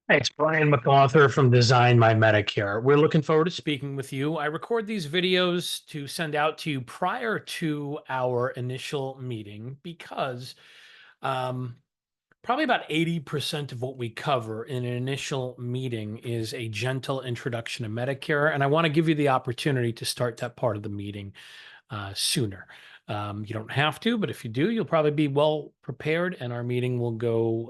Hey, it's Brian McArthur from DesignMyMedicare. We're looking forward to speaking with you. I record these videos to send out to you prior to our initial meeting because um, probably about 80% of what we cover in an initial meeting is a gentle introduction to Medicare. And I want to give you the opportunity to start that part of the meeting sooner. You don't have to, but if you do, you'll probably be well prepared and our meeting will go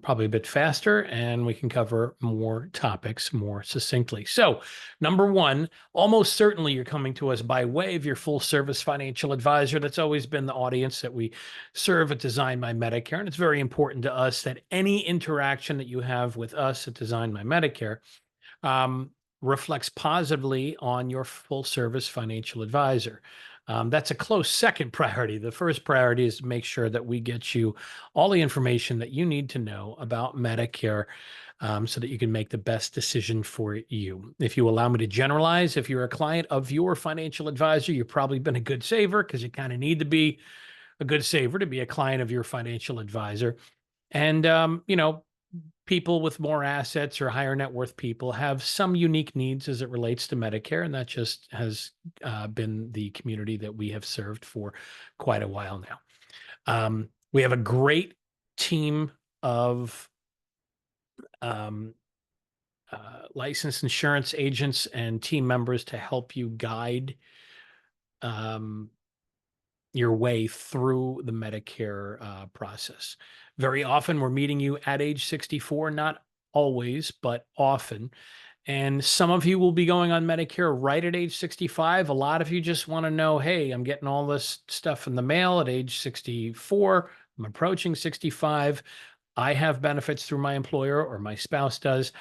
probably a bit faster and we can cover more topics more succinctly. So, number one, almost certainly you're coming to us by way of your full service financial advisor. That's always been the audience that we serve at Design My Medicare. And it's very important to us that any interaction that you have with us at Design My Medicare um, reflects positively on your full service financial advisor. That's a close second priority. The first priority is to make sure that we get you all the information that you need to know about Medicare so that you can make the best decision for you. If you allow me to generalize, if you're a client of your financial advisor, you've probably been a good saver because you kind of need to be a good saver to be a client of your financial advisor. And, people with more assets or higher net worth people have some unique needs as it relates to Medicare. And that just has been the community that we have served for quite a while now. We have a great team of um, licensed insurance agents and team members to help you guide um, your way through the Medicare process. Very often, we're meeting you at age 64, not always, but often. And some of you will be going on Medicare right at age 65. A lot of you just want to know, hey, I'm getting all this stuff in the mail at age 64. I'm approaching 65. I have benefits through my employer or my spouse does.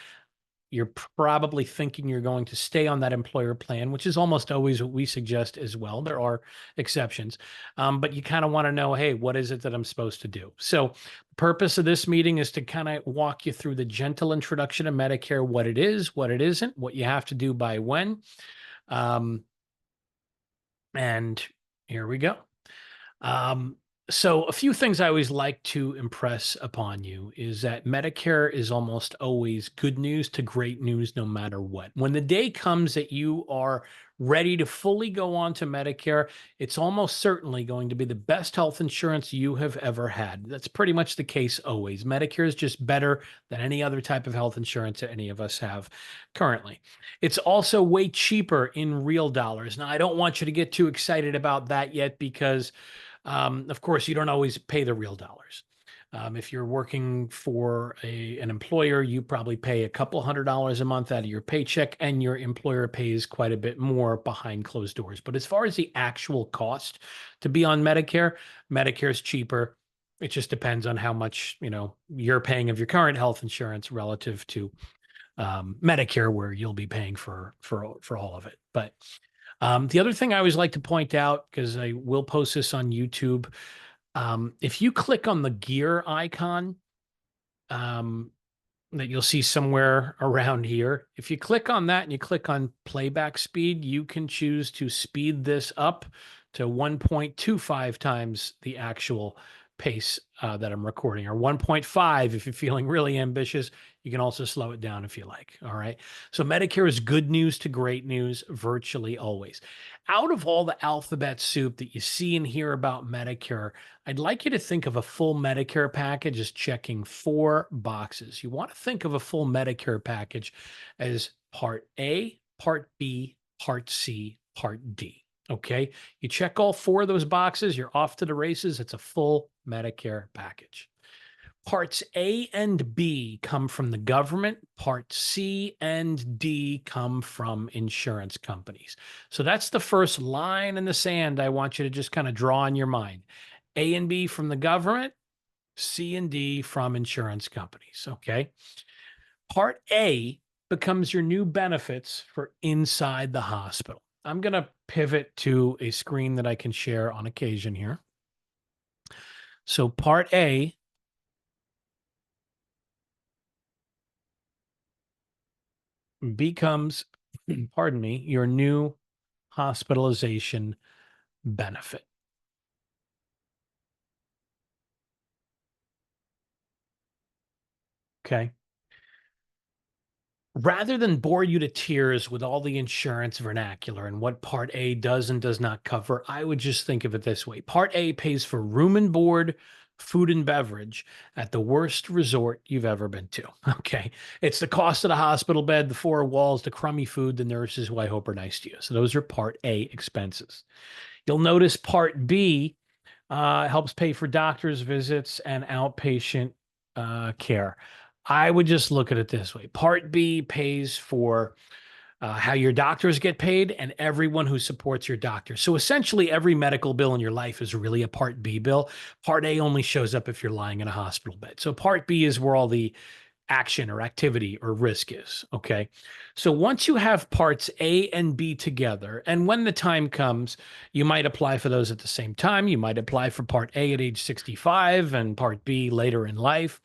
You're probably thinking you're going to stay on that employer plan, which is almost always what we suggest as well. There are exceptions, but you kind of want to know, hey, what is it that I'm supposed to do? So, the purpose of this meeting is to kind of walk you through the gentle introduction to Medicare, what it is, what it isn't, what you have to do by when. Um, and here we go. Um, so a few things I always like to impress upon you is that Medicare is almost always good news to great news, no matter what. When the day comes that you are ready to fully go on to Medicare, it's almost certainly going to be the best health insurance you have ever had. That's pretty much the case always. Medicare is just better than any other type of health insurance that any of us have currently. It's also way cheaper in real dollars. Now, I don't want you to get too excited about that yet because of course, you don't always pay the real dollars. If you're working for an employer, you probably pay a couple $100 a month out of your paycheck, and your employer pays quite a bit more behind closed doors. But as far as the actual cost to be on Medicare, Medicare is cheaper. It just depends on how much you're paying of your current health insurance relative to Medicare, where you'll be paying for all of it. But the other thing I always like to point out, because I will post this on YouTube, if you click on the gear icon um, that you'll see somewhere around here, if you click on that and you click on playback speed, you can choose to speed this up to 1.25 times the actual pace that I'm recording, or 1.5 if you're feeling really ambitious. You can also slow it down if you like. All right. So Medicare is good news to great news virtually always. Out of all the alphabet soup that you see and hear about Medicare, I'd like you to think of a full Medicare package as checking four boxes. You want to think of a full Medicare package as Part A, Part B, Part C, Part D. Okay. You check all four of those boxes, you're off to the races. It's a full Medicare package. Parts A and B come from the government. Part C and D come from insurance companies. So that's the first line in the sand I want you to just kind of draw in your mind. A and B from the government, C and D from insurance companies. Okay. Part A becomes your new benefits for inside the hospital. I'm going to pivot to a screen that I can share on occasion here. So, Part A becomes, pardon me, your new hospitalization benefit. Okay. Rather than bore you to tears with all the insurance vernacular and what Part A does and does not cover, I would just think of it this way. Part A pays for room and board, food and beverage at the worst resort you've ever been to. Okay. It's the cost of the hospital bed, the four walls, the crummy food, the nurses who I hope are nice to you. So those are Part A expenses. You'll notice Part B helps pay for doctor's visits and outpatient care. I would just look at it this way. Part B pays for how your doctors get paid and everyone who supports your doctor. So essentially, every medical bill in your life is really a Part B bill. Part A only shows up if you're lying in a hospital bed. So Part B is where all the action or activity or risk is. Okay. So once you have parts A and B together, and when the time comes, you might apply for those at the same time. You might apply for part A at age 65 and part B later in life.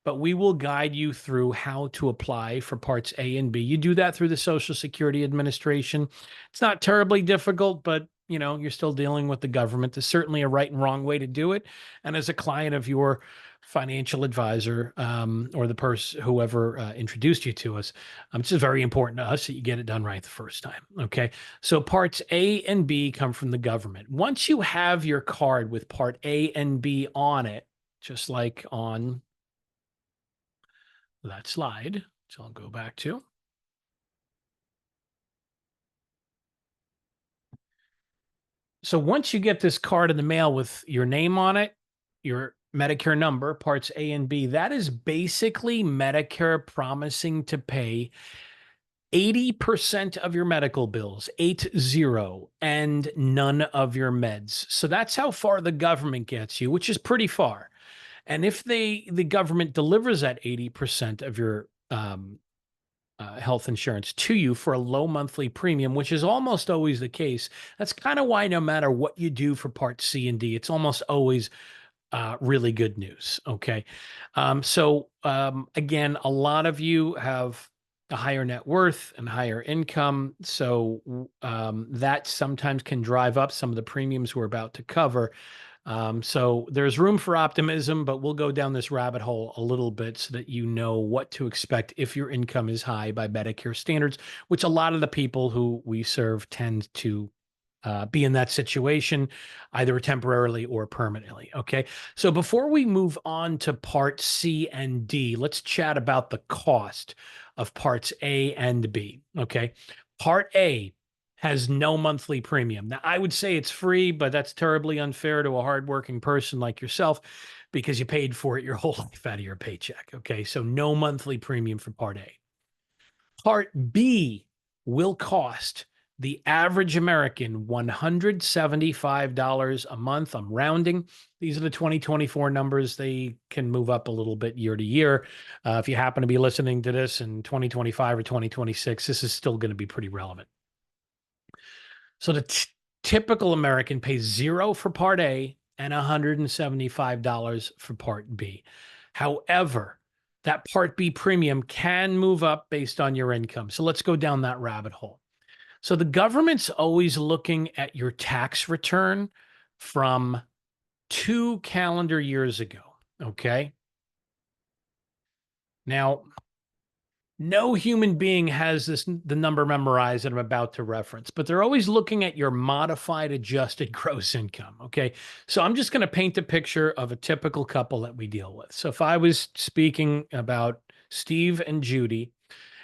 But we will guide you through how to apply for parts A and B. You do that through the Social Security Administration. It's not terribly difficult, but you're still dealing with the government. There's certainly a right and wrong way to do it. And as a client of your financial advisor or the person, whoever introduced you to us, it's just very important to us that you get it done right the first time. Okay. So parts A and B come from the government. Once you have your card with part A and B on it, just like on that slide, so I'll go back to. So once you get this card in the mail with your name on it, your Medicare number, parts A and B, that is basically Medicare promising to pay 80% of your medical bills, 80, and none of your meds. So that's how far the government gets you, which is pretty far. And if the government delivers that 80% of your health insurance to you for a low monthly premium, which is almost always the case, that's kind of why no matter what you do for Part C and D, it's almost always really good news. Okay. Again, a lot of you have a higher net worth and higher income. So that sometimes can drive up some of the premiums we're about to cover. So there's room for optimism, but we'll go down this rabbit hole a little bit so that you know what to expect if your income is high by Medicare standards, which a lot of the people who we serve tend to be in that situation, either temporarily or permanently. Okay. So before we move on to part C and D, let's chat about the cost of parts A and B. Okay. Part A has no monthly premium. Now, I would say it's free, but that's terribly unfair to a hardworking person like yourself because you paid for it your whole life out of your paycheck. Okay. So no monthly premium for part A. Part B will cost the average American $175 a month. I'm rounding. These are the 2024 numbers. They can move up a little bit year to year. If you happen to be listening to this in 2025 or 2026, this is still going to be pretty relevant. So the typical American pays $0 for Part A and $175 for Part B. However, that Part B premium can move up based on your income. So let's go down that rabbit hole. So the government's always looking at your tax return from 2 calendar years ago. Okay. Now, no human being has the number memorized that I'm about to reference, but they're always looking at your modified adjusted gross income. Okay. So I'm just going to paint a picture of a typical couple that we deal with. So if I was speaking about Steve and Judy,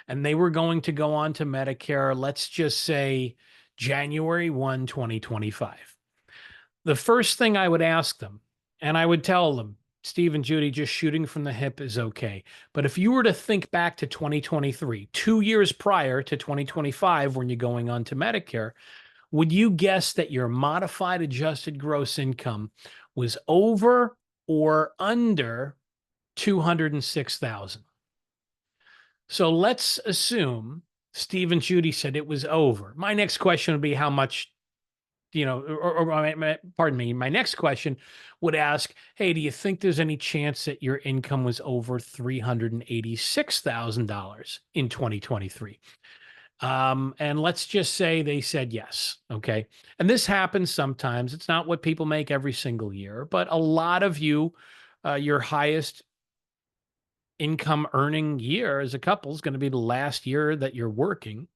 and they were going to go on to Medicare, let's just say January 1, 2025. The first thing I would ask them, and I would tell them, Steve and Judy, just shooting from the hip is okay. But if you were to think back to 2023, 2 years prior to 2025, when you're going on to Medicare, would you guess that your modified adjusted gross income was over or under 206,000? So let's assume Steve and Judy said it was over. My next question would be how much, pardon me. My next question would ask, hey, do you think there's any chance that your income was over $386,000 in 2023? And let's just say they said yes. Okay. And this happens sometimes. It's not what people make every single year, but a lot of you, your highest income earning year as a couple is going to be the last year that you're working.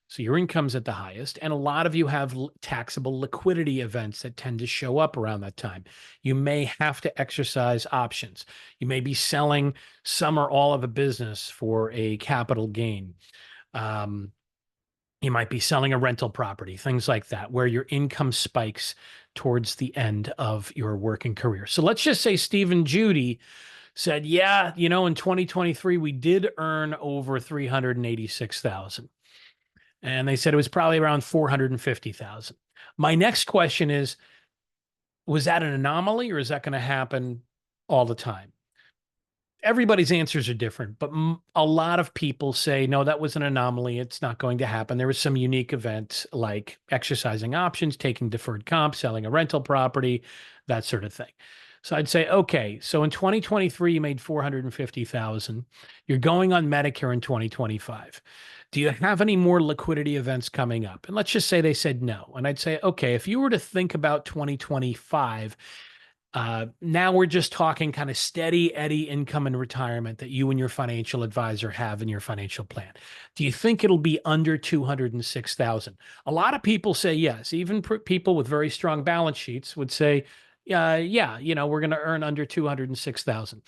So your income's at the highest, and a lot of you have taxable liquidity events that tend to show up around that time. You may have to exercise options. You may be selling some or all of a business for a capital gain. Um, you might be selling a rental property, things like that, where your income spikes towards the end of your working career. So let's just say Steve and Judy said, yeah, in 2023, we did earn over 386,000. And they said it was probably around 450,000. My next question is, was that an anomaly or is that going to happen all the time? Everybody's answers are different, but a lot of people say, no, that was an anomaly. It's not going to happen. There was some unique event like exercising options, taking deferred comp, selling a rental property, that sort of thing. So I'd say, okay, so in 2023, you made 450,000. You're going on Medicare in 2025. Do you have any more liquidity events coming up? And let's just say they said no. And I'd say, okay, if you were to think about 2025, now we're just talking kind of steady Eddie income in retirement that you and your financial advisor have in your financial plan. Do you think it'll be under 206,000? A lot of people say yes. Even people with very strong balance sheets would say, yeah, we're going to earn under 206,000.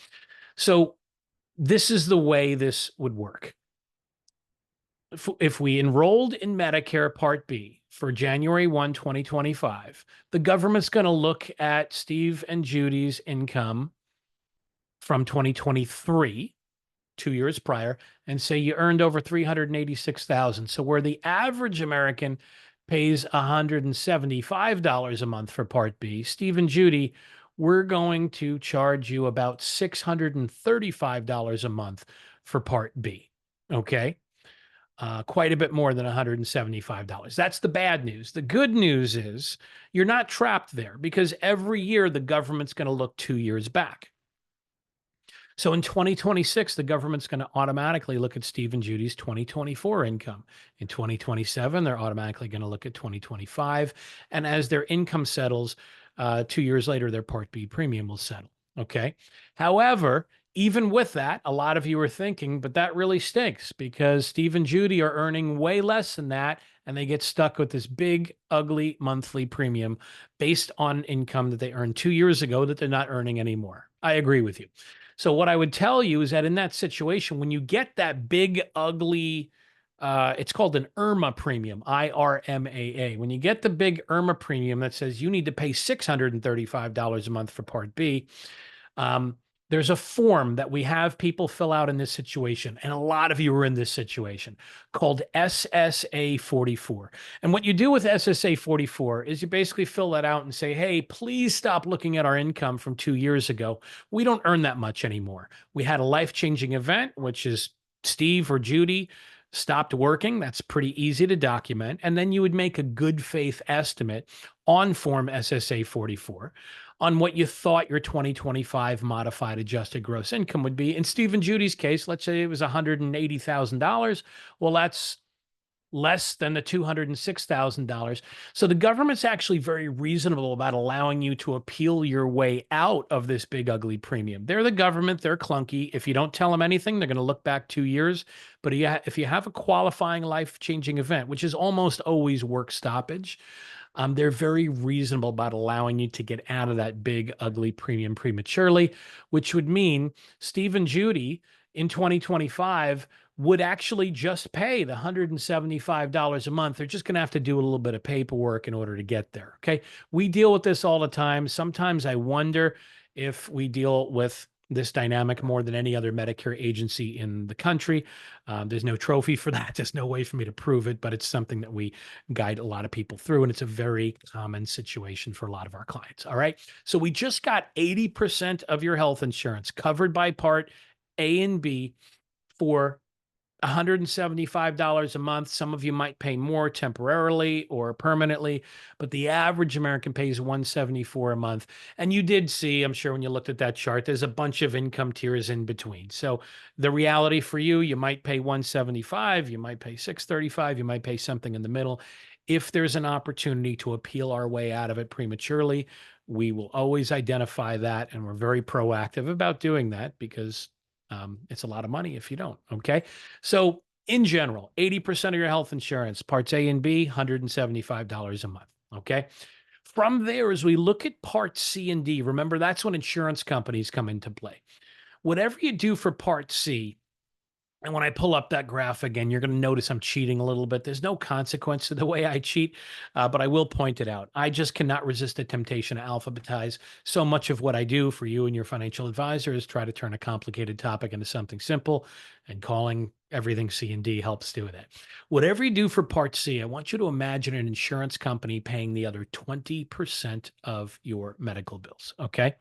So this is the way this would work. If we enrolled in Medicare Part B for January 1, 2025, the government's going to look at Steve and Judy's income from 2023, 2 years prior, and say you earned over 386,000. So where the average American pays $175 a month for Part B, Steve and Judy, we're going to charge you about $635 a month for Part B. Okay. Quite a bit more than $175. That's the bad news. The good news is you're not trapped there because every year the government's going to look 2 years back. So in 2026, the government's going to automatically look at Steve and Judy's 2024 income. In 2027, they're automatically going to look at 2025. And as their income settles, 2 years later, their Part B premium will settle. Okay. However, even with that, a lot of you are thinking, but that really stinks because Steve and Judy are earning way less than that, and they get stuck with this big, ugly monthly premium based on income that they earned 2 years ago that they're not earning anymore. I agree with you. So what I would tell you is that in that situation, when you get that big, ugly, it's called an IRMA premium, IRMAA. When you get the big IRMA premium that says you need to pay $635 a month for Part B, there's a form that we have people fill out in this situation, and a lot of you are in this situation, called SSA 44. And what you do with SSA 44 is you basically fill that out and say, hey, please stop looking at our income from 2 years ago. We don't earn that much anymore. We had a life-changing event, which is Steve or Judy stopped working. That's pretty easy to document. And then you would make a good faith estimate on Form SSA 44 on what you thought your 2025 modified adjusted gross income would be. In Steve and Judy's case, let's say it was $180,000. Well, that's less than the $206,000. So the government's actually very reasonable about allowing you to appeal your way out of this big, ugly premium. They're the government. They're clunky. If you don't tell them anything, they're going to look back 2 years. But if you have a qualifying life-changing event, which is almost always work stoppage, they're very reasonable about allowing you to get out of that big, ugly premium prematurely, which would mean Steve and Judy in 2025 would actually just pay the $175 a month. They're just going to have to do a little bit of paperwork in order to get there. Okay. We deal with this all the time. Sometimes I wonder if we deal with this dynamic more than any other Medicare agency in the country. There's no trophy for that. There's no way for me to prove it, but it's something that we guide a lot of people through, and it's a very common situation for a lot of our clients. All right. So we just got 80% of your health insurance covered by Part A and B for $175 a month. Some of you might pay more temporarily or permanently, but the average American pays $174 a month. And you did see, I'm sure when you looked at that chart, there's a bunch of income tiers in between. So the reality for you, you might pay $175, you might pay $635, you might pay something in the middle. If there's an opportunity to appeal our way out of it prematurely, we will always identify that, and we're very proactive about doing that because It's a lot of money if you don't. Okay. So in general, 80% of your health insurance, parts A and B, $175 a month. Okay. From there, as we look at part C and D, remember that's when insurance companies come into play. Whatever you do for part C, and when I pull up that graph again, you're going to notice I'm cheating a little bit. There's no consequence to the way I cheat, but I will point it out. I just cannot resist the temptation to alphabetize. So much of what I do for you and your financial advisor is try to turn a complicated topic into something simple, and calling everything C and D helps do that. Whatever you do for Part C, I want you to imagine an insurance company paying the other 20% of your medical bills. Okay.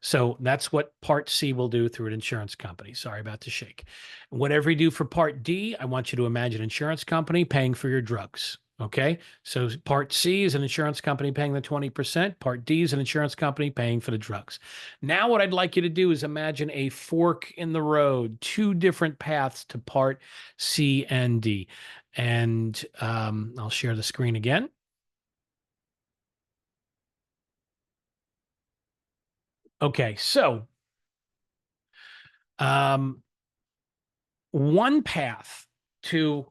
So that's what Part C will do through an insurance company. Sorry about the shake. Whatever you do for Part D, I want you to imagine an insurance company paying for your drugs. Okay. So Part C is an insurance company paying the 20%. Part D is an insurance company paying for the drugs. Now, what I'd like you to do is imagine a fork in the road, two different paths to Part C and D. And I'll share the screen again. Okay. So, um, one path to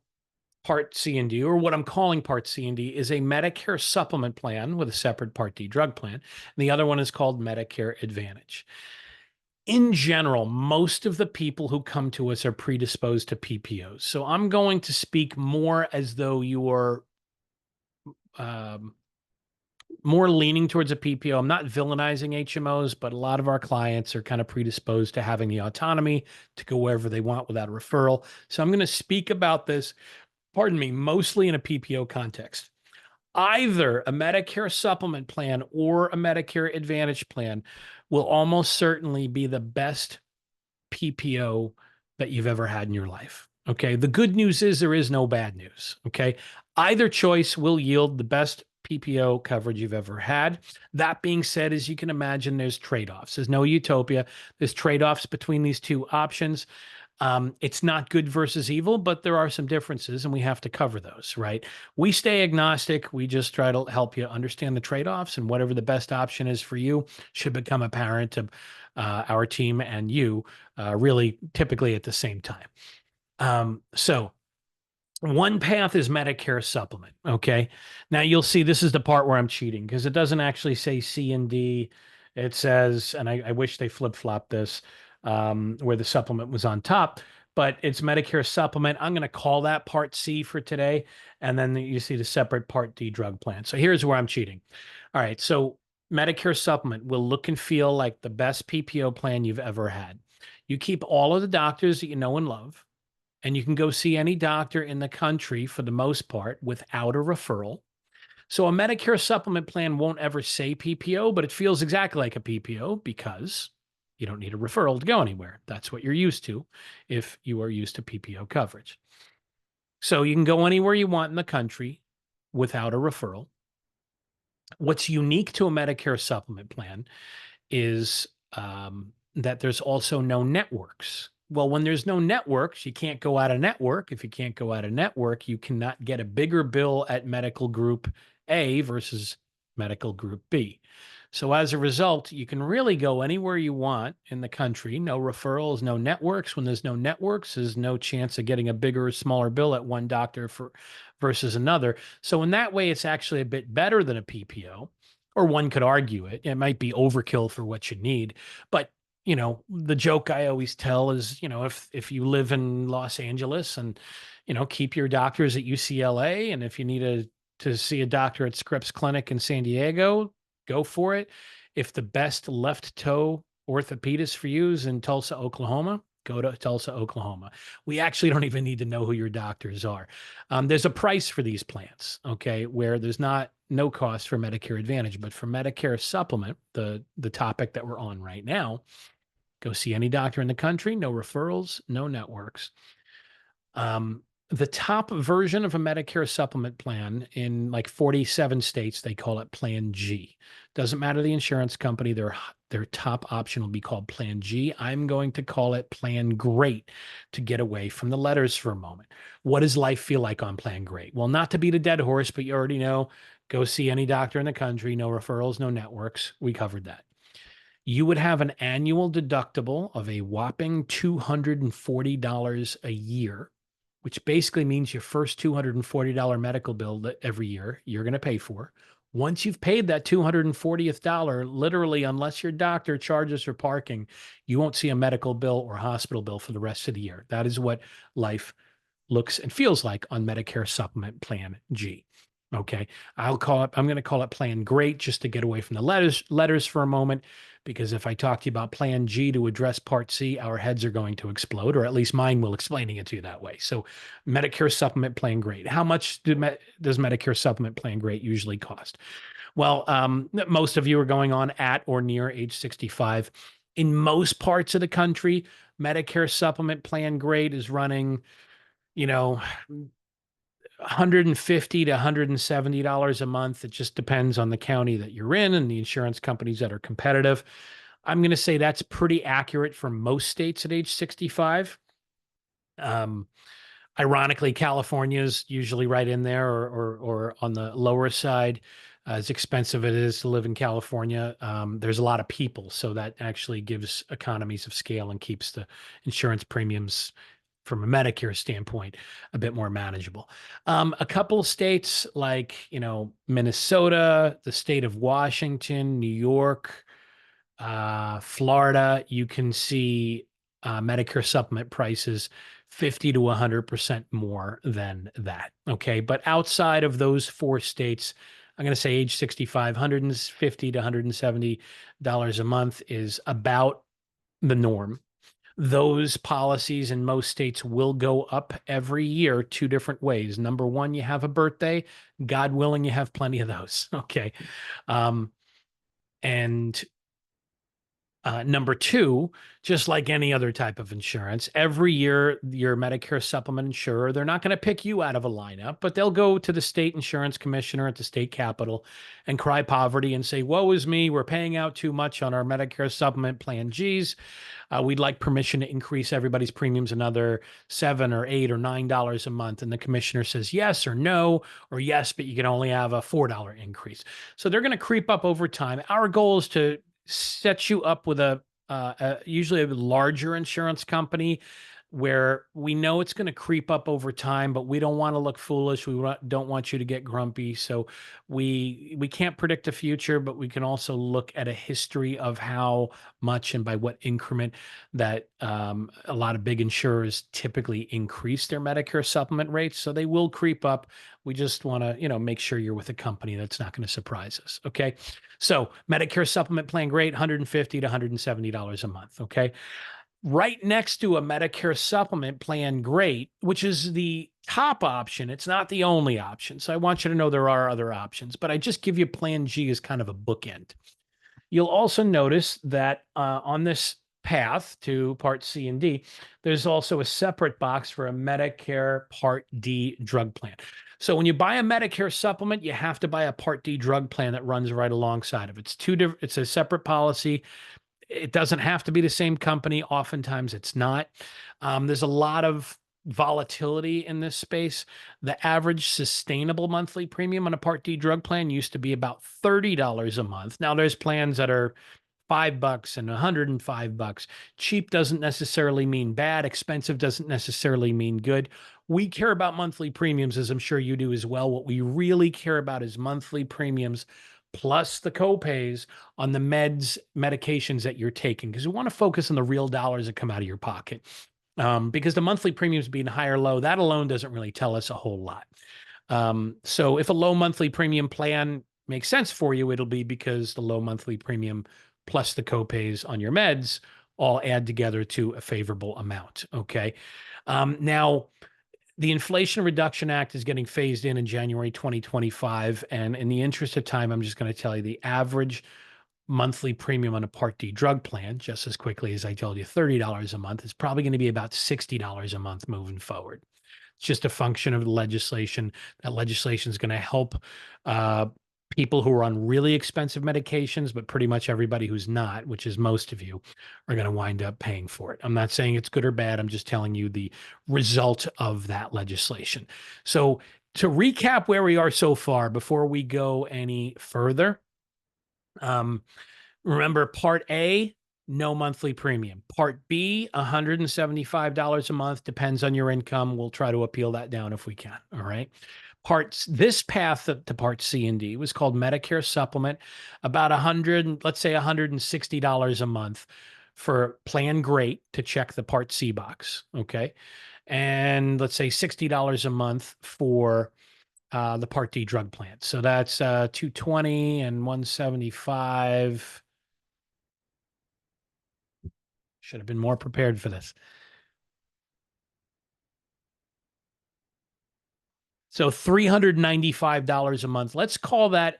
Part C and D, or what I'm calling Part C and D, is a Medicare supplement plan with a separate Part D drug plan. And the other one is called Medicare Advantage. In general, most of the people who come to us are predisposed to PPOs. So I'm going to speak more as though you're um, more leaning towards a PPO. I'm not villainizing HMOs, but a lot of our clients are kind of predisposed to having the autonomy to go wherever they want without a referral. So I'm going to speak about this, pardon me, mostly in a PPO context. Either a Medicare supplement plan or a Medicare Advantage plan will almost certainly be the best PPO that you've ever had in your life. Okay. The good news is there is no bad news. Okay. Either choice will yield the best PPO coverage you've ever had. That being said, as you can imagine, there's trade offs. There's no utopia. There's trade offs between these two options. It's not good versus evil, but there are some differences, and we have to cover those, right? We stay agnostic. We just try to help you understand the trade-offs, and whatever the best option is for you should become apparent to our team and you really typically at the same time. So one path is Medicare supplement. Okay. Now you'll see this is the part where I'm cheating because it doesn't actually say C and D. It says, and I wish they flip-flopped this where the supplement was on top, but it's Medicare supplement. I'm going to call that Part C for today. And then you see the separate Part D drug plan. So here's where I'm cheating. All right. So Medicare supplement will look and feel like the best PPO plan you've ever had. You keep all of the doctors that you know and love, and you can go see any doctor in the country for the most part without a referral. So a Medicare supplement plan won't ever say PPO, but it feels exactly like a PPO because you don't need a referral to go anywhere. That's what you're used to if you are used to PPO coverage. So you can go anywhere you want in the country without a referral. What's unique to a Medicare supplement plan is that there's also no networks. Well, when there's no networks, you can't go out of network. If you can't go out of network, you cannot get a bigger bill at medical group A versus medical group B. So as a result, you can really go anywhere you want in the country. No referrals, no networks. When there's no networks, there's no chance of getting a bigger or smaller bill at one doctor for versus another. So in that way, it's actually a bit better than a PPO, or one could argue it. It might be overkill for what you need, but the joke I always tell is, if you live in Los Angeles and, keep your doctors at UCLA, and if you need to see a doctor at Scripps Clinic in San Diego, go for it. If the best left toe orthopedist for you is in Tulsa, Oklahoma, go to Tulsa, Oklahoma. We actually don't even need to know who your doctors are. There's a price for these plans, okay, where there's no cost for Medicare Advantage, but for Medicare Supplement, the topic that we're on right now, go see any doctor in the country, no referrals, no networks. The top version of a Medicare supplement plan in like 47 states, they call it Plan G. Doesn't matter the insurance company, their top option will be called Plan G. I'm going to call it Plan Great to get away from the letters for a moment. What does life feel like on Plan Great? Well, not to beat a dead horse, but you already know, go see any doctor in the country, no referrals, no networks. We covered that. you would have an annual deductible of a whopping $240 a year, which basically means your first $240 medical bill that every year you're going to pay for. Once you've paid that $240th, literally, unless your doctor charges for parking, you won't see a medical bill or hospital bill for the rest of the year. That is what life looks and feels like on Medicare Supplement Plan G. Okay. I'm going to call it Plan Great just to get away from the letters for a moment, because if I talk to you about Plan G to address Part C, our heads are going to explode, or at least mine will, explaining it to you that way. So Medicare Supplement Plan Great. How much does Medicare Supplement Plan Great usually cost? Well, most of you are going on at or near age 65. In most parts of the country, Medicare Supplement Plan Great is running, you know, $150 to $170 a month. It just depends on the county that you're in and the insurance companies that are competitive. I'm going to say that's pretty accurate for most states at age 65. Ironically, California is usually right in there, or on the lower side. As expensive it is to live in California, there's a lot of people, so that actually gives economies of scale and keeps the insurance premiums from a Medicare standpoint a bit more manageable. A couple of states like, Minnesota, the state of Washington, New York, Florida, you can see Medicare supplement prices 50 to 100% more than that. Okay. But outside of those four states, I'm going to say age 65, $150 to $170 a month is about the norm. Those policies in most states will go up every year two different ways. Number one, you have a birthday. God willing, you have plenty of those. Okay. And number two, just like any other type of insurance, every year your Medicare supplement insurer, they're not going to pick you out of a lineup, but they'll go to the state insurance commissioner at the state capitol and cry poverty and say, woe is me, we're paying out too much on our Medicare supplement plan Gs. We'd like permission to increase everybody's premiums another $7 or $8 or $9 a month. And the commissioner says yes or no, or yes, but you can only have a $4 increase. So they're going to creep up over time. Our goal is to set you up with usually a larger insurance company where we know it's going to creep up over time, but we don't want to look foolish. We don't want you to get grumpy. So we can't predict the future, but we can also look at a history of how much and by what increment that a lot of big insurers typically increase their Medicare supplement rates. So they will creep up. We just want to, make sure you're with a company that's not going to surprise us. Okay. So Medicare supplement plan, great, $150 to $170 a month. Okay. Right next to a Medicare supplement plan, great, which is the top option. It's not the only option. So I want you to know there are other options, but I just give you plan G as kind of a bookend. You'll also notice that on this path to Part C and D, there's also a separate box for a Medicare Part D drug plan. So when you buy a Medicare supplement, you have to buy a Part D drug plan that runs right alongside of it. It's a separate policy. It doesn't have to be the same company. Oftentimes it's not. There's a lot of volatility in this space. The average sustainable monthly premium on a Part D drug plan used to be about $30 a month. Now there's plans that are $5 and $105. Cheap doesn't necessarily mean bad. Expensive doesn't necessarily mean good. We care about monthly premiums, as I'm sure you do as well. What we really care about is monthly premiums plus the copays on the medications that you're taking, because we want to focus on the real dollars that come out of your pocket. Because the monthly premiums being high or low, that alone doesn't really tell us a whole lot. So if a low monthly premium plan makes sense for you, it'll be because the low monthly premium plus the copays on your meds all add together to a favorable amount. Okay. Now, the Inflation Reduction Act is getting phased in January 2025. And in the interest of time, I'm just going to tell you the average monthly premium on a Part D drug plan, just as quickly as I told you, $30 a month, is probably going to be about $60 a month moving forward. It's just a function of the legislation. That legislation is going to help people who are on really expensive medications, but pretty much everybody who's not, which is most of you, are going to wind up paying for it. I'm not saying it's good or bad. I'm just telling you the result of that legislation. So to recap where we are so far, before we go any further, Remember, Part A, no monthly premium. Part B, $175 a month, depends on your income. We'll try to appeal that down if we can. All right. This path to Part C and D was called Medicare Supplement, about 100, let's say $160 a month for Plan Great to check the Part C box. Okay. And let's say $60 a month for the Part D drug plan. So that's 220 and 175. Should have been more prepared for this. So $395 a month. Let's call that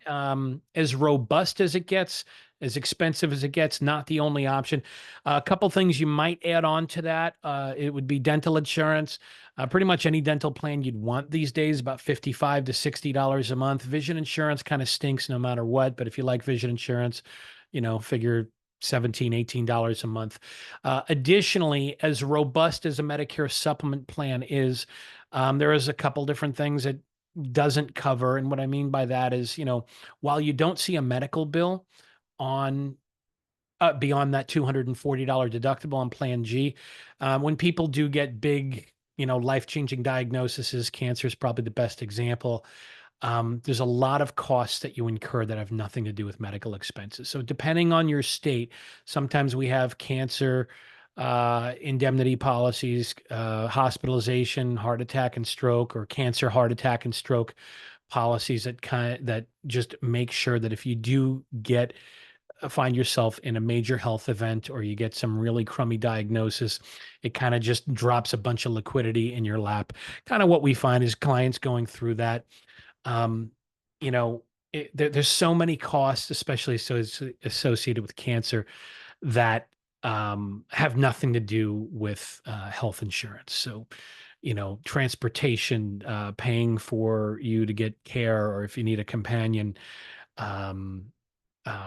as robust as it gets, as expensive as it gets, not the only option. A couple things you might add on to that. It would be dental insurance. Pretty much any dental plan you'd want these days, about $55 to $60 a month. Vision insurance kind of stinks no matter what, but if you like vision insurance, figure $17, $18 a month. Additionally, as robust as a Medicare supplement plan is, there is a couple different things it doesn't cover. And what I mean by that is, while you don't see a medical bill on beyond that $240 deductible on Plan G, when people do get big, life-changing diagnoses, cancer is probably the best example. There's a lot of costs that you incur that have nothing to do with medical expenses. So depending on your state, sometimes we have cancer indemnity policies, hospitalization, heart attack and stroke, or cancer, heart attack and stroke policies that just make sure that if you do find yourself in a major health event or you get some really crummy diagnosis, it kind of just drops a bunch of liquidity in your lap. Kind of what we find is clients going through that. Um, you know, there's so many costs, especially associated with cancer, that have nothing to do with health insurance. So, transportation, paying for you to get care, or if you need a companion, um,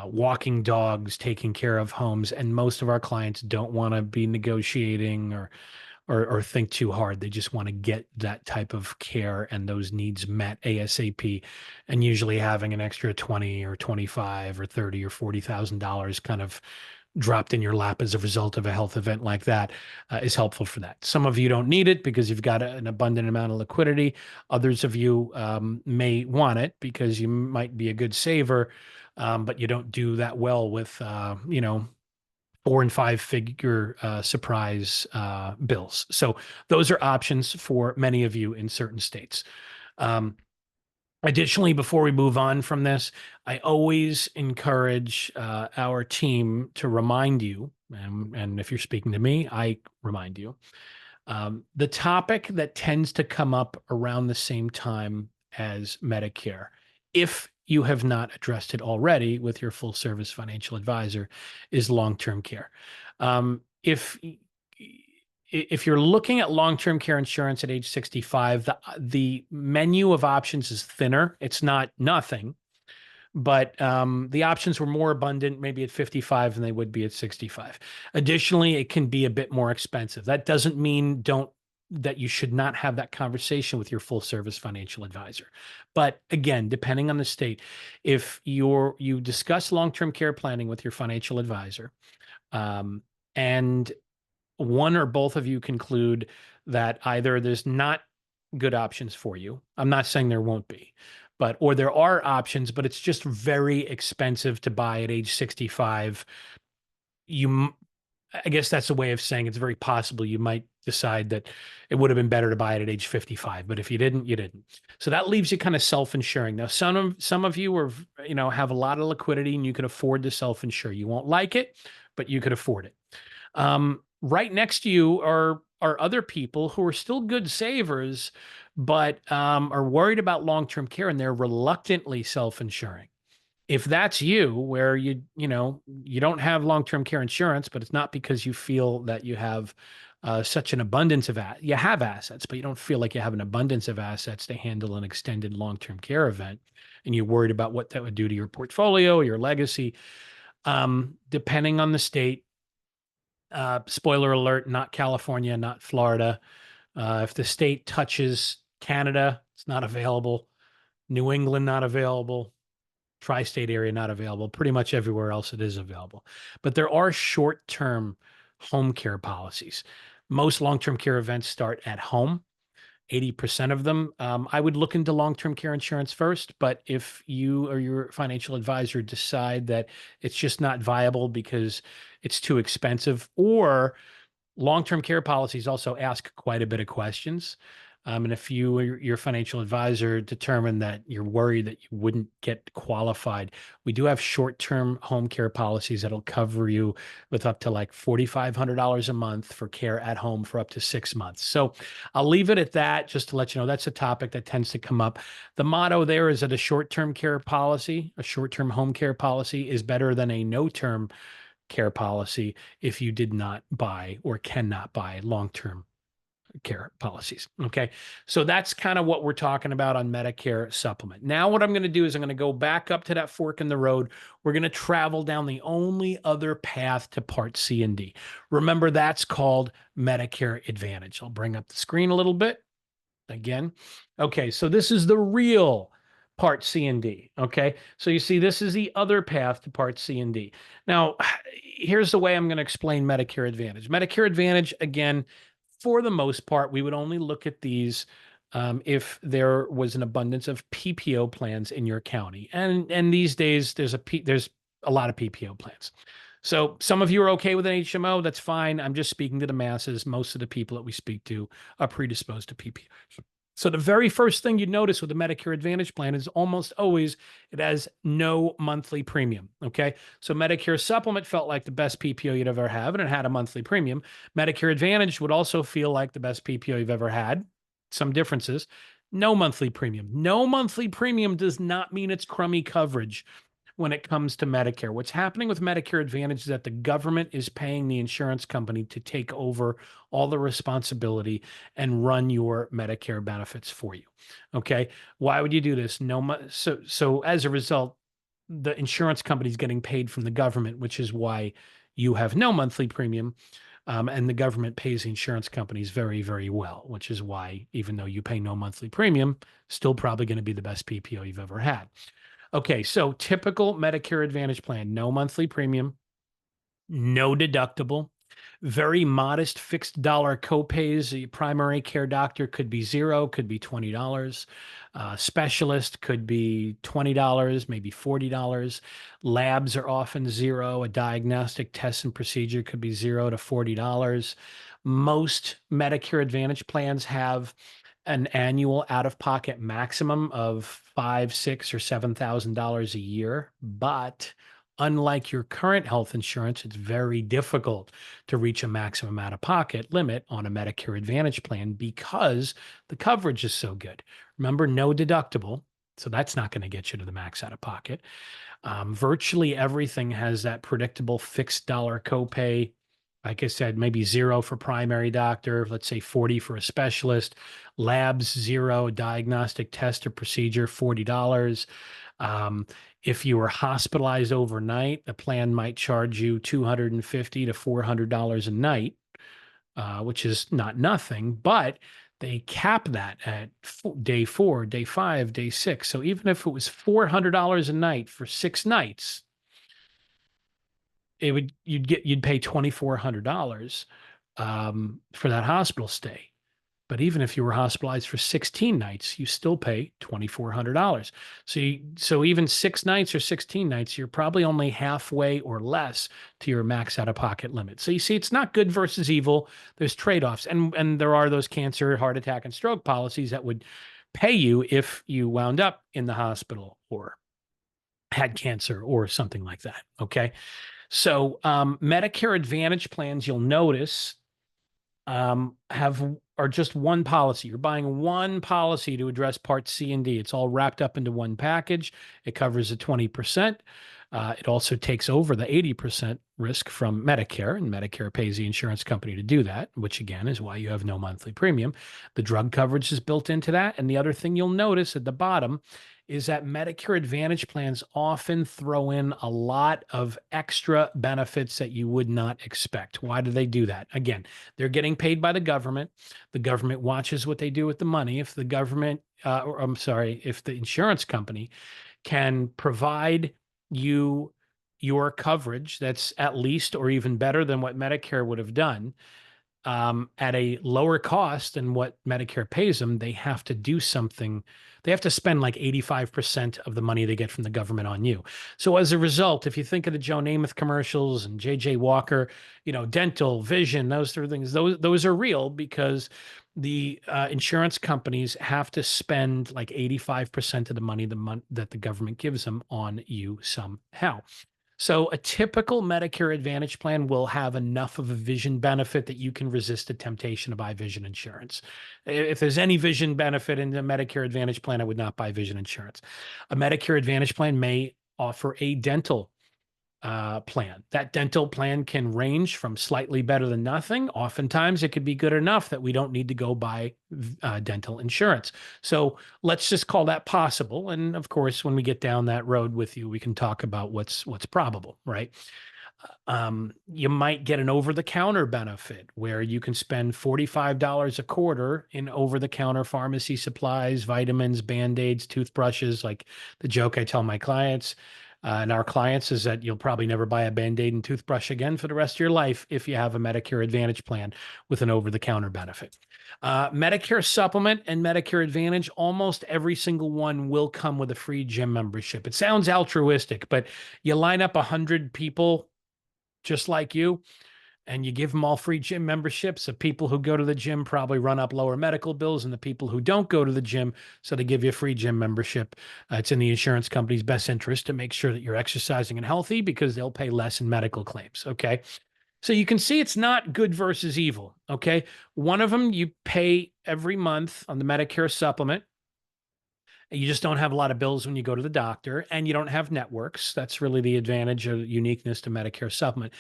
walking dogs, taking care of homes. And most of our clients don't want to be negotiating or think too hard. They just want to get that type of care and those needs met ASAP. And usually having an extra 20 or 25 or 30 or $40,000 kind of dropped in your lap as a result of a health event like that is helpful for that. Some of you don't need it because you've got an abundant amount of liquidity. Others of you may want it because you might be a good saver, but you don't do that well with, 4 and 5 figure surprise bills. So those are options for many of you in certain states. Additionally, before we move on from this, I always encourage our team to remind you, and if you're speaking to me, I remind you, the topic that tends to come up around the same time as Medicare, if you have not addressed it already with your full service financial advisor, is long-term care. If you're looking at long-term care insurance at age 65, the menu of options is thinner. It's not nothing, but the options were more abundant maybe at 55 than they would be at 65. Additionally, it can be a bit more expensive. That doesn't mean that you should not have that conversation with your full service financial advisor. But again, depending on the state, if you discuss long-term care planning with your financial advisor, and one or both of you conclude that either there's not good options for you, I'm not saying there won't be, or there are options, but it's just very expensive to buy at age 65, I guess that's a way of saying it's very possible you might decide that it would have been better to buy it at age 55. But if you didn't, you didn't. So that leaves you kind of self-insuring. Now, some of you have a lot of liquidity and you can afford to self-insure. You won't like it, but you could afford it. Right next to you are other people who are still good savers, but are worried about long-term care and they're reluctantly self-insuring. If that's you, where you don't have long-term care insurance, but it's not because you feel that you have such an abundance of you have assets, but you don't feel like you have an abundance of assets to handle an extended long-term care event, and you're worried about what that would do to your portfolio, your legacy. Depending on the state, spoiler alert, not California, not Florida. If the state touches Canada, it's not available. New England, not available. tri-state area, not available. Pretty much everywhere else it is available. But there are short-term home care policies. Most long-term care events start at home. 80% of them. I would look into long-term care insurance first, but if you or your financial advisor decide that it's just not viable because it's too expensive, or long-term care policies also ask quite a bit of questions. And if you or your financial advisor determine that you're worried that you wouldn't get qualified, we do have short-term home care policies that'll cover you with up to like $4,500 a month for care at home for up to 6 months. So I'll leave it at that just to let you know that's a topic that tends to come up. The motto there is that a short-term care policy, a short-term home care policy is better than a no-term care policy if you did not buy or cannot buy long-term care policies. Okay. So that's kind of what we're talking about on Medicare supplement. Now, what I'm going to do is I'm going to go back up to that fork in the road. We're going to travel down the only other path to Part C and D. Remember, that's called Medicare Advantage. I'll bring up the screen a little bit again. Okay. So this is the real Part C and D. Okay. So you see, this is the other path to Part C and D. Now, here's the way I'm going to explain Medicare Advantage. Medicare Advantage, again, for the most part, we would only look at these if there was an abundance of PPO plans in your county. And these days, there's a lot of PPO plans. So some of you are okay with an HMO. That's fine. I'm just speaking to the masses. Most of the people that we speak to are predisposed to PPO. So the very first thing you notice with the Medicare Advantage plan is almost always it has no monthly premium. Okay. So Medicare Supplement felt like the best PPO you'd ever have, and it had a monthly premium. Medicare Advantage would also feel like the best PPO you've ever had. Some differences. No monthly premium. No monthly premium does not mean it's crummy coverage when it comes to Medicare. What's happening with Medicare Advantage is that the government is paying the insurance company to take over all the responsibility and run your Medicare benefits for you. Okay. Why would you do this? So as a result, the insurance company is getting paid from the government, which is why you have no monthly premium. And the government pays the insurance companies very, very well, which is why, even though you pay no monthly premium, still probably going to be the best PPO you've ever had. Okay, so typical Medicare Advantage plan, no monthly premium, no deductible, very modest fixed dollar copays. The primary care doctor could be $0, could be $20. Specialist could be $20, maybe $40. Labs are often $0. A diagnostic test and procedure could be $0 to $40. Most Medicare Advantage plans have an annual out-of-pocket maximum of $5,000, $6,000, or $7,000 a year. But unlike your current health insurance, it's very difficult to reach a maximum out-of-pocket limit on a Medicare Advantage plan because the coverage is so good. Remember, no deductible, so that's not going to get you to the max out-of-pocket. Virtually everything has that predictable fixed dollar copay. Like I said, maybe $0 for primary doctor, let's say $40 for a specialist, labs $0, diagnostic test or procedure $40. If you were hospitalized overnight, the plan might charge you $250 to $400 a night, which is not nothing, but they cap that at day 4, day 5, day 6. So even if it was $400 a night for 6 nights, you'd pay $2,400 for that hospital stay. But even if you were hospitalized for 16 nights, you still pay $2,400. So even 6 nights or 16 nights, you're probably only halfway or less to your max out-of-pocket limit. So you see, it's not good versus evil. There's trade-offs, and there are those cancer, heart attack, and stroke policies that would pay you if you wound up in the hospital or had cancer or something like that. Okay. So Medicare Advantage plans, you'll notice, are just one policy. You're buying one policy to address Part C and D. It's all wrapped up into one package. It covers the 20%. It also takes over the 80% risk from Medicare, and Medicare pays the insurance company to do that, which again is why you have no monthly premium. The drug coverage is built into that. And the other thing you'll notice at the bottom is that Medicare Advantage plans often throw in a lot of extra benefits that you would not expect. Why do they do that? Again, they're getting paid by the government. The government watches what they do with the money. If the government, if the insurance company can provide you your coverage that's at least or even better than what Medicare would have done, at a lower cost than what Medicare pays them. They have to do something. They have to spend like 85% of the money they get from the government on you. So as a result, if you think of the Joe Namath commercials and JJ Walker, dental, vision, those sort of things, those are real because the insurance companies have to spend like 85% of the money that the government gives them on you somehow. So a typical Medicare Advantage plan will have enough of a vision benefit that you can resist the temptation to buy vision insurance. If there's any vision benefit in the Medicare Advantage plan, I would not buy vision insurance. A Medicare Advantage plan may offer a dental plan. That dental plan can range from slightly better than nothing. Oftentimes, it could be good enough that we don't need to go buy dental insurance. So let's just call that possible. And of course, when we get down that road with you, we can talk about what's probable, right? You might get an over-the-counter benefit where you can spend $45 a quarter in over-the-counter pharmacy supplies, vitamins, Band-Aids, toothbrushes, like the joke I tell my clients and our clients is that you'll probably never buy a Band-Aid and toothbrush again for the rest of your life if you have a Medicare Advantage plan with an over-the-counter benefit. Medicare Supplement and Medicare Advantage, almost every single one will come with a free gym membership. It sounds altruistic, but you line up 100 people just like you, and you give them all free gym memberships. The people who go to the gym probably run up lower medical bills, and the people who don't go to the gym, so they give you a free gym membership. It's in the insurance company's best interest to make sure that you're exercising and healthy because they'll pay less in medical claims. Okay. So you can see it's not good versus evil. Okay. One of them you pay every month on the Medicare supplement. You just don't have a lot of bills when you go to the doctor, and you don't have networks. That's really the advantage or uniqueness to Medicare supplement.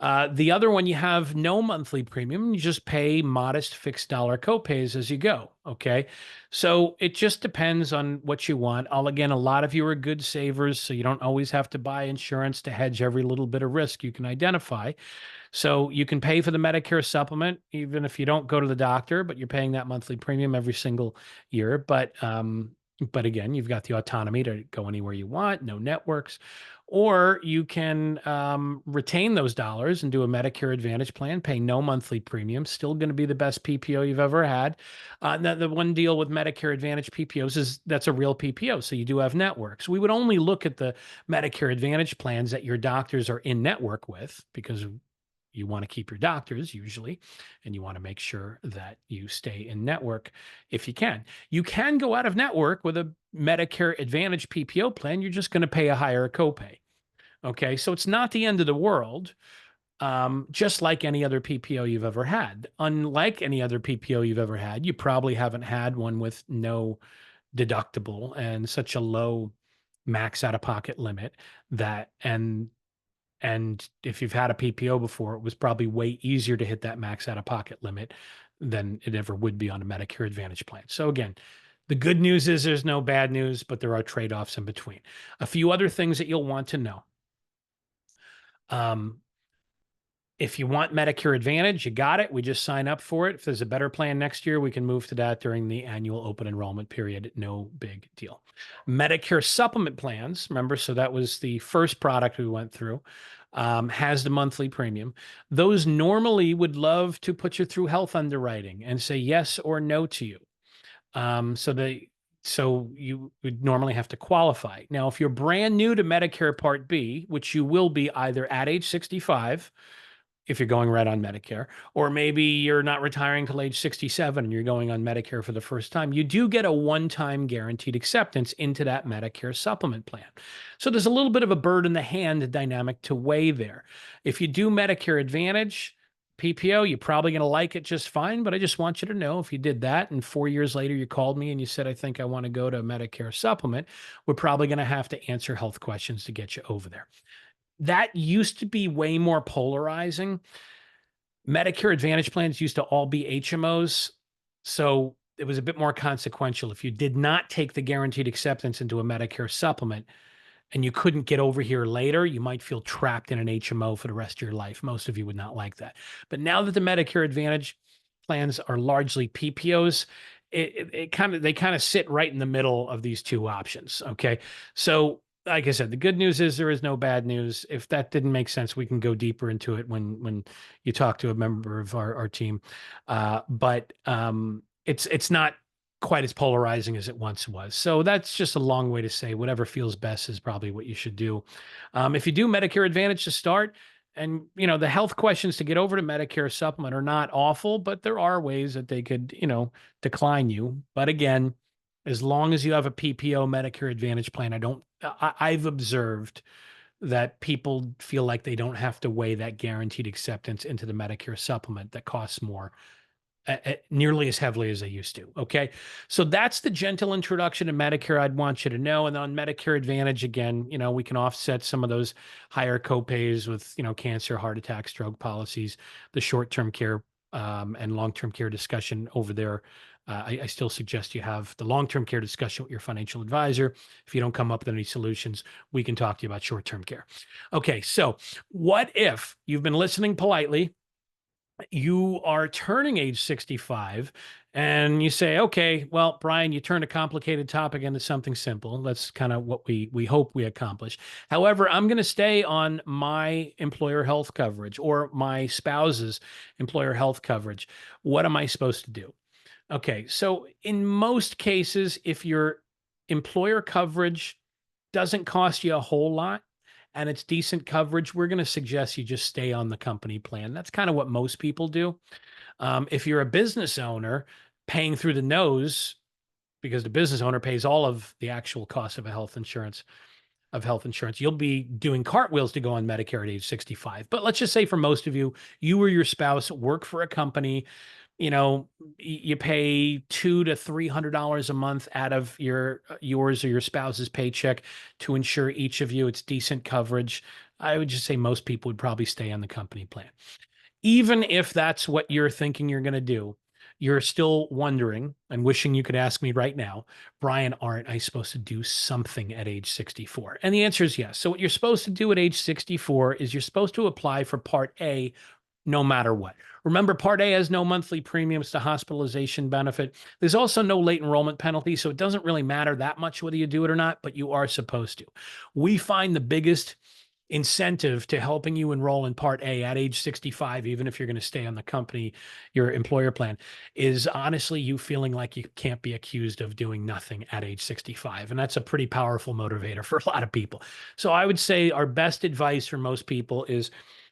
The other one, you have no monthly premium. You just pay modest fixed dollar copays as you go. Okay. So it just depends on what you want. Again, a lot of you are good savers, so you don't always have to buy insurance to hedge every little bit of risk you can identify. So you can pay for the Medicare supplement, even if you don't go to the doctor, but you're paying that monthly premium every single year. But again, you've got the autonomy to go anywhere you want, no networks, or you can retain those dollars and do a Medicare Advantage plan, pay no monthly premium, still going to be the best PPO you've ever had. The one deal with Medicare Advantage PPOs is that's a real PPO, so you do have networks. We would only look at the Medicare Advantage plans that your doctors are in network with because you want to keep your doctors usually, and you want to make sure that you stay in network if you can. You can go out of network with a Medicare Advantage PPO plan. You're just going to pay a higher copay. Okay. So it's not the end of the world. Just like any other PPO you've ever had. Unlike any other PPO you've ever had, you probably haven't had one with no deductible and such a low max out-of-pocket limit and if you've had a PPO before, it was probably way easier to hit that max out-of-pocket limit than it ever would be on a Medicare Advantage plan. So again, the good news is there's no bad news, but there are trade-offs in between. A few other things that you'll want to know. If you want Medicare Advantage, you got it. We just sign up for it. If there's a better plan next year, we can move to that during the annual open enrollment period. No big deal. Medicare supplement plans, remember, so that was the first product we went through, has the monthly premium. Those normally would love to put you through health underwriting and say yes or no to you. So you would normally have to qualify. Now, if you're brand new to Medicare Part B, which you will be either at age 65, if you're going right on Medicare, or maybe you're not retiring till age 67 and you're going on Medicare for the first time, you do get a one-time guaranteed acceptance into that Medicare supplement plan. So there's a little bit of a bird in the hand dynamic to weigh there. If you do Medicare Advantage, PPO, you're probably going to like it just fine, but I just want you to know if you did that and 4 years later you called me and you said, I think I want to go to Medicare supplement, we're probably going to have to answer health questions to get you over there. That used to be way more polarizing. Medicare Advantage plans used to all be HMOs, so it was a bit more consequential. If you did not take the guaranteed acceptance into a Medicare supplement and you couldn't get over here later, you might feel trapped in an HMO for the rest of your life. Most of you would not like that. But now that the Medicare Advantage plans are largely PPOs, they kind of sit right in the middle of these two options. Okay. So like I said, the good news is there is no bad news. If that didn't make sense, we can go deeper into it when you talk to a member of our team. But it's not quite as polarizing as it once was. So that's just a long way to say whatever feels best is probably what you should do. If you do Medicare Advantage to start, and the health questions to get over to Medicare supplement are not awful, but there are ways that they could, decline you. But again, as long as you have a PPO Medicare Advantage plan, I've observed that people feel like they don't have to weigh that guaranteed acceptance into the Medicare supplement that costs more nearly as heavily as they used to. Okay. So that's the gentle introduction to Medicare I'd want you to know. And on Medicare Advantage, again, we can offset some of those higher copays with, cancer, heart attack, stroke policies, the short-term care and long-term care discussion over there. I still suggest you have the long-term care discussion with your financial advisor. If you don't come up with any solutions, we can talk to you about short-term care. Okay. So what if you've been listening politely? You are turning age 65 and you say, okay, well, Brian, you turned a complicated topic into something simple. That's kind of what we hope we accomplish. However, I'm going to stay on my employer health coverage or my spouse's employer health coverage. What am I supposed to do? Okay, so in most cases, if your employer coverage doesn't cost you a whole lot, and it's decent coverage, we're going to suggest you just stay on the company plan. That's kind of what most people do. If you're a business owner paying through the nose, because the business owner pays all of the actual cost of health insurance, you'll be doing cartwheels to go on Medicare at age 65. But let's just say for most of you, you or your spouse work for a company. You pay $200 to $300 a month out of yours or your spouse's paycheck to ensure each of you it's decent coverage. I would just say most people would probably stay on the company plan. Even if that's what you're thinking you're going to do, you're still wondering and wishing you could ask me right now, Brian, aren't I supposed to do something at age 64? And the answer is yes. So what you're supposed to do at age 64 is you're supposed to apply for Part A no matter what. Remember, Part A has no monthly premiums to hospitalization benefit. There's also no late enrollment penalty, so it doesn't really matter that much whether you do it or not, but you are supposed to. We find the biggest incentive to helping you enroll in Part A at age 65, even if you're going to stay on the company, your employer plan, is honestly you feeling like you can't be accused of doing nothing at age 65. And that's a pretty powerful motivator for a lot of people. So I would say our best advice for most people is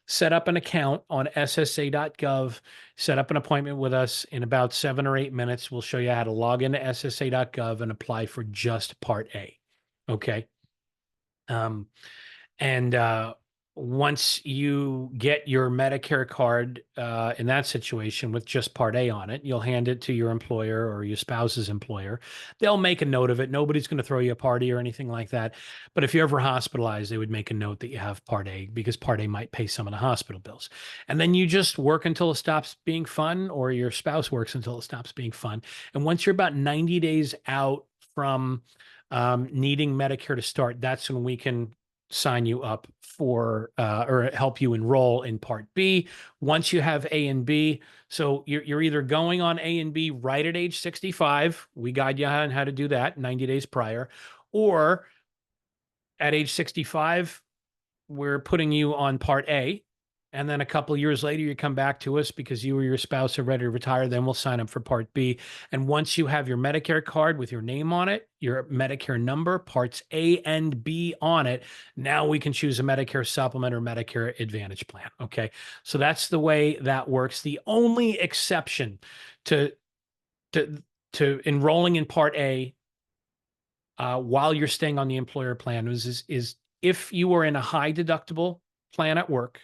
set up an account on ssa.gov, set up an appointment with us in about 7 or 8 minutes. We'll show you how to log into ssa.gov and apply for just Part A. Okay. And once you get your Medicare card in that situation with just Part A on it, you'll hand it to your employer or your spouse's employer. They'll make a note of it. Nobody's going to throw you a party or anything like that. But if you're ever hospitalized, they would make a note that you have Part A because Part A might pay some of the hospital bills. And then you just work until it stops being fun, or your spouse works until it stops being fun. And once you're about 90 days out from needing Medicare to start, that's when we can sign you up for or help you enroll in Part B. Once you have A and B, so you're either going on A and B right at age 65, we guide you on how to do that 90 days prior, or at age 65, we're putting you on Part A. And then a couple of years later, you come back to us because you or your spouse are ready to retire. Then we'll sign up for Part B. And once you have your Medicare card with your name on it, your Medicare number, Parts A and B on it, now we can choose a Medicare supplement or Medicare Advantage plan. Okay. So that's the way that works. The only exception to enrolling in Part A while you're staying on the employer plan is if you are in a high deductible plan at work,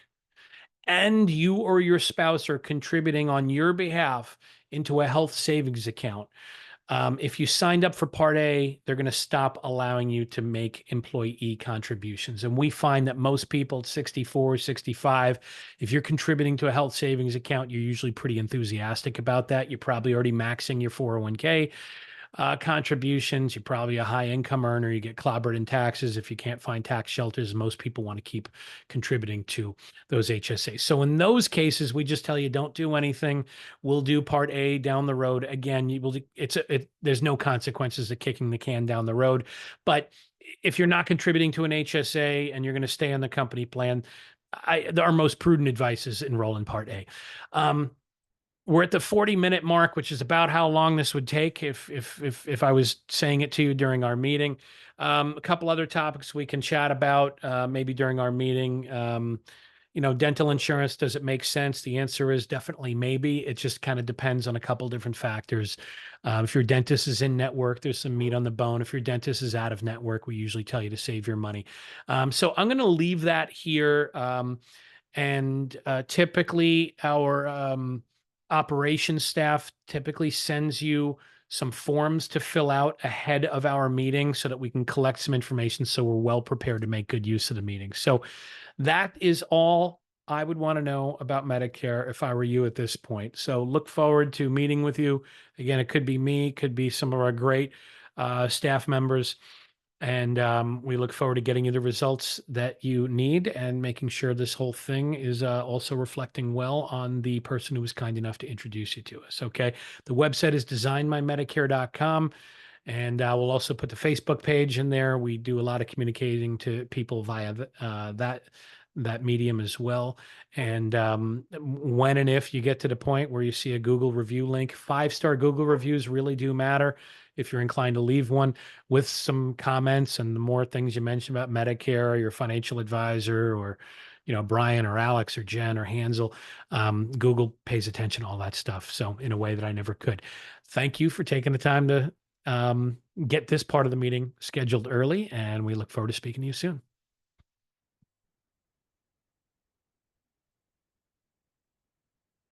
and you or your spouse are contributing on your behalf into a health savings account. If you signed up for Part A, they're going to stop allowing you to make employee contributions. And we find that most people at 64 or 65, if you're contributing to a health savings account, you're usually pretty enthusiastic about that. You're probably already maxing your 401k. contributions. You're probably a high income earner. You get clobbered in taxes. If you can't find tax shelters, most people want to keep contributing to those HSAs. So in those cases, we just tell you don't do anything. We'll do part A down the road. Again, there's no consequences of kicking the can down the road. But if you're not contributing to an HSA and you're going to stay on the company plan, our most prudent advice is enroll in part A. We're at the 40-minute mark, which is about how long this would take if I was saying it to you during our meeting. A couple other topics we can chat about maybe during our meeting. Dental insurance, does it make sense? The answer is definitely maybe. It just kind of depends on a couple different factors. If your dentist is in network, there's some meat on the bone. If your dentist is out of network, we usually tell you to save your money. So I'm going to leave that here. And typically our operations staff typically sends you some forms to fill out ahead of our meeting so that we can collect some information so we're well prepared to make good use of the meeting. So that is all I would want to know about Medicare if I were you at this point. So look forward to meeting with you. Again, it could be me, could be some of our great staff members. And we look forward to getting you the results that you need and making sure this whole thing is also reflecting well on the person who was kind enough to introduce you to us. Okay. The website is DesignMyMedicare.com. And we'll also put the Facebook page in there. We do a lot of communicating to people via that medium as well. And when and if you get to the point where you see a Google review link, 5-star Google reviews really do matter. If you're inclined to leave one with some comments and the more things you mention about Medicare or your financial advisor or, Brian or Alex or Jen or Hansel, Google pays attention to all that stuff. So in a way that I never could. Thank you for taking the time to get this part of the meeting scheduled early, and we look forward to speaking to you soon.